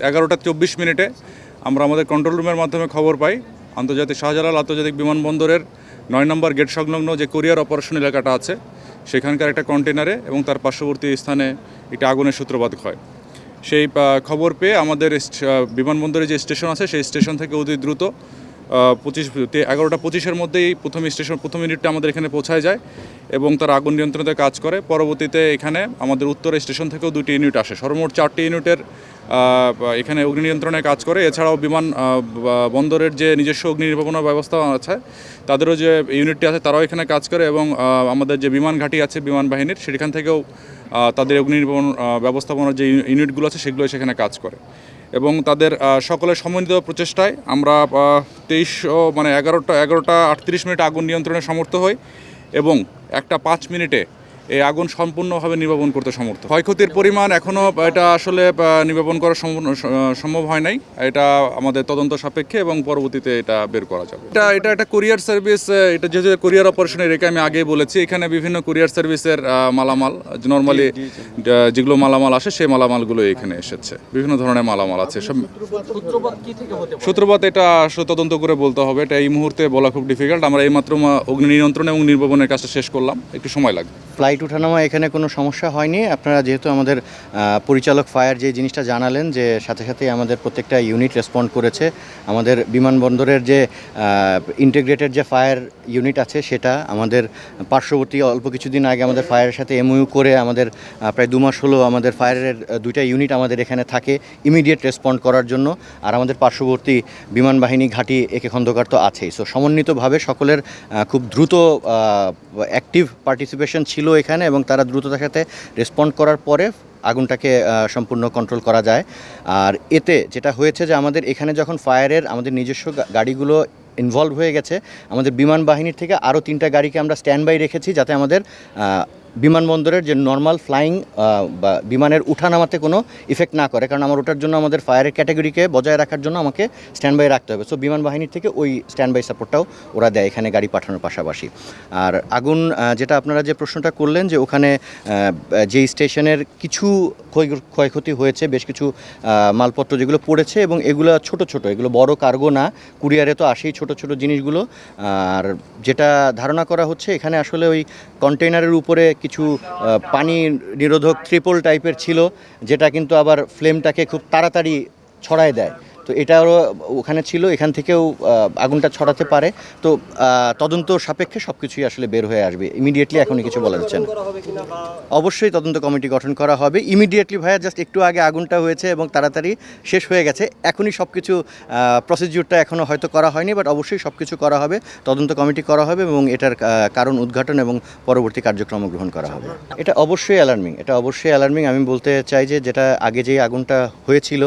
11:24 আমরা আমাদের কন্ট্রোল রুমের মাধ্যমে খবর পাই আন্তর্জাতিক শাহজালাল আন্তর্জাতিক বিমানবন্দরের 9 নম্বর গেট সংলগ্ন যে কোরিয়ার অপারেশন এলাকাটা আছে সেখানকার একটা কন্টেনারে এবং তার পার্শ্ববর্তী স্থানে একটা আগুনের সূত্রপাত হয়। সেই খবর পেয়ে আমাদের বিমানবন্দরে যে স্টেশন আছে সেই স্টেশন থেকে অতি দ্রুত 11:25 মধ্যেই প্রথম ইউনিটটা আমাদের এখানে পৌঁছায় যায় এবং তার আগুন নিয়ন্ত্রণে কাজ করে। পরবর্তীতে এখানে আমাদের উত্তর স্টেশন থেকেও 2টি ইউনিট আসে, সর্বমোট 4টি ইউনিটের এখানে অগ্নি নিয়ন্ত্রণে কাজ করে। এছাড়াও বন্দরের যে নিজস্ব অগ্নি নির্বাপনের ব্যবস্থা আছে তাদেরও যে ইউনিটটি আছে তারাও এখানে কাজ করে এবং আমাদের যে বিমান ঘাঁটি আছে বিমান বাহিনীর সেখান থেকেও তাদের অগ্নি নির্বাপন ব্যবস্থাপনার যে ইউনিটগুলো আছে সেগুলো সেখানে কাজ করে এবং তাদের সকলের সমন্বিত প্রচেষ্টায় আমরা 11:38 আগুন নিয়ন্ত্রণে সমর্থ হই এবং 1:05 এই আগুন সম্পূর্ণভাবে নির্বাপন করতে সমর্থ। ক্ষয়ক্ষতির পরিমাণ এখনও এটা আসলে নির্বাপন করা সম্ভব হয় নাই, এটা আমাদের তদন্ত সাপেক্ষে এবং পরবর্তীতে এটা বের করা যাবে। এটা একটা কুরিয়ার সার্ভিস, এটা যেহেতু কুরিয়ার অপারেশনের রেখে আমি আগেই বলেছি এখানে বিভিন্ন কুরিয়ার সার্ভিসের মালামাল নর্মালি যেগুলো মালামাল আসে সেই মালামালগুলো এখানে এসেছে, বিভিন্ন ধরনের মালামাল আছে। সব সূত্রপাত এটা আসলে তদন্ত করে বলতে হবে, এটা এই মুহূর্তে বলা খুব ডিফিকাল্ট। আমরা এইমাত্র অগ্নি নিয়ন্ত্রণ এবং নির্বাপনের কাজটা শেষ করলাম, একটু সময় লাগবে। ফ্লাইট ওঠানামা এখানে কোনো সমস্যা হয়নি। আপনারা যেহেতু আমাদের পরিচালক ফায়ার যে জিনিসটা জানালেন যে সাথে সাথেই আমাদের প্রত্যেকটা ইউনিট রেসপন্ড করেছে। আমাদের বিমানবন্দরের যে ইন্টিগ্রেটেড যে ফায়ার ইউনিট আছে সেটা আমাদের পার্শ্ববর্তী অল্প কিছুদিন আগে আমাদের ফায়ারের সাথে এমওইউ করে আমাদের প্রায় 2 মাস হলো আমাদের ফায়ারের 2টা ইউনিট আমাদের এখানে থাকে ইমিডিয়েট রেসপন্ড করার জন্য। আর আমাদের পার্শ্ববর্তী বিমান বাহিনী ঘাঁটি একে খন্দকার তো আছেই। সো সমন্বিতভাবে সকলের খুব দ্রুত অ্যাক্টিভ পার্টিসিপেশন ছিল এখানে এবং তারা দ্রুততার সাথে রেসপন্ড করার পরে আগুনটাকে সম্পূর্ণ কন্ট্রোল করা যায়। আর এতে যেটা হয়েছে যে আমাদের এখানে যখন ফায়ারের আমাদের নিজস্ব গাড়িগুলো ইনভলভ হয়ে গেছে, আমাদের বিমান বাহিনীর থেকে আরও 3টা গাড়িকে আমরা স্ট্যান্ড বাই রেখেছি যাতে আমাদের বিমানবন্দরের যে নর্মাল ফ্লাইং বা বিমানের উঠানামাতে কোনো ইফেক্ট না করে, কারণ আমার ওটার জন্য আমাদের ফায়ারের ক্যাটাগরিকে বজায় রাখার জন্য আমাকে স্ট্যান্ড বাই রাখতে হবে। সো বিমান বাহিনীর থেকে ওই স্ট্যান্ড বাই সাপোর্টটাও ওরা দেয় এখানে গাড়ি পাঠানোর পাশাপাশি। আর আগুন যেটা আপনারা যে প্রশ্নটা করলেন যে ওখানে যেই স্টেশনের কিছু ক্ষয়ক্ষতি হয়েছে, বেশ কিছু মালপত্র যেগুলো পড়েছে এবং এগুলো ছোট ছোট, এগুলো বড় কার্গো না, কুরিয়ারে তো আসেই ছোট ছোট জিনিসগুলো। আর যেটা ধারণা করা হচ্ছে এখানে আসলে ওই কন্টেইনারের উপরে কিছু পানি নিরোধক ট্রিপল টাইপের ছিল যেটা কিন্তু আবার ফ্লেমটাকে খুব তাড়াতাড়ি ছড়ায় দেয়। তো এটাও ওখানে ছিল, এখান থেকেও আগুনটা ছড়াতে পারে। তো তদন্ত সাপেক্ষে সব কিছুই আসলে বের হয়ে আসবে। ইমিডিয়েটলি এখনই কিছু বলা যাচ্ছে না। অবশ্যই তদন্ত কমিটি গঠন করা হবে ইমিডিয়েটলি। ভাইয়া জাস্ট একটু আগে আগুনটা হয়েছে এবং তাড়াতাড়ি শেষ হয়ে গেছে, এখনই সব কিছু প্রসিডিউরটা এখনও হয়তো করা হয়নি, বাট অবশ্যই সব কিছু করা হবে, তদন্ত কমিটি করা হবে এবং এটার কারণ উদ্ঘাটন এবং পরবর্তী কার্যক্রম গ্রহণ করা হবে। এটা অবশ্যই অ্যালার্মিং। আমি বলতে চাই যে যেটা আগে যে আগুনটা হয়েছিল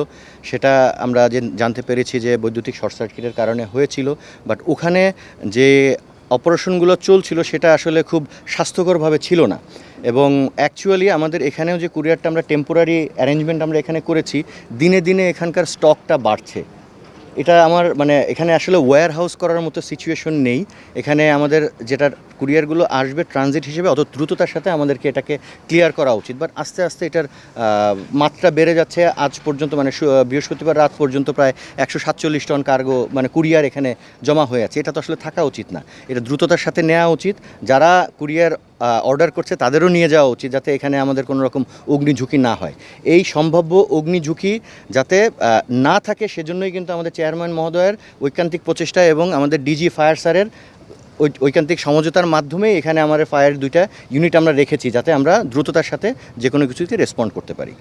সেটা আমরা জানতে পেরেছি যে বৈদ্যুতিক শর্ট সার্কিটের কারণে হয়েছিল, বাট ওখানে যে অপারেশনগুলো চলছিল সেটা আসলে খুব স্বাস্থ্যকরভাবে ছিল না। এবং অ্যাকচুয়ালি আমাদের এখানেও যে কুরিয়ারটা আমরা টেম্পোরারি অ্যারেঞ্জমেন্ট আমরা এখানে করেছি, দিনে দিনে এখানকার স্টকটা বাড়ছে। এটা আমার এখানে আসলে ওয়্যার হাউস করার মতো সিচুয়েশন নেই। এখানে আমাদের যেটা কুরিয়ারগুলো আসবে ট্রানজিট হিসেবে অত দ্রুততার সাথে আমাদেরকে এটাকে ক্লিয়ার করা উচিত, বাট আস্তে আস্তে এটার মাত্রা বেড়ে যাচ্ছে। আজ পর্যন্ত বৃহস্পতিবার রাত পর্যন্ত প্রায় 147 টন কার্গো কুরিয়ার এখানে জমা হয়ে আছে। এটা তো আসলে থাকা উচিত না, এটা দ্রুততার সাথে নেওয়া উচিত। যারা কুরিয়ার অর্ডার করছে তাদেরও নিয়ে যাওয়া উচিত যাতে এখানে আমাদের কোনো রকম অগ্নি ঝুঁকি না হয়। এই সম্ভাব্য অগ্নি ঝুঁকি যাতে না থাকে সেজন্যই কিন্তু আমাদের চেয়ারম্যান মহোদয়ের ঐকান্তিক প্রচেষ্টা এবং আমাদের ডিজি ফায়ার স্যারের ঐকান্তিক সমঝোতার মাধ্যমে এখানে আমাদের ফায়ার 2টা ইউনিট আমরা রেখেছি যাতে আমরা দ্রুততার সাথে যে কোনো কিছুতে রেসপন্ড করতে পারি।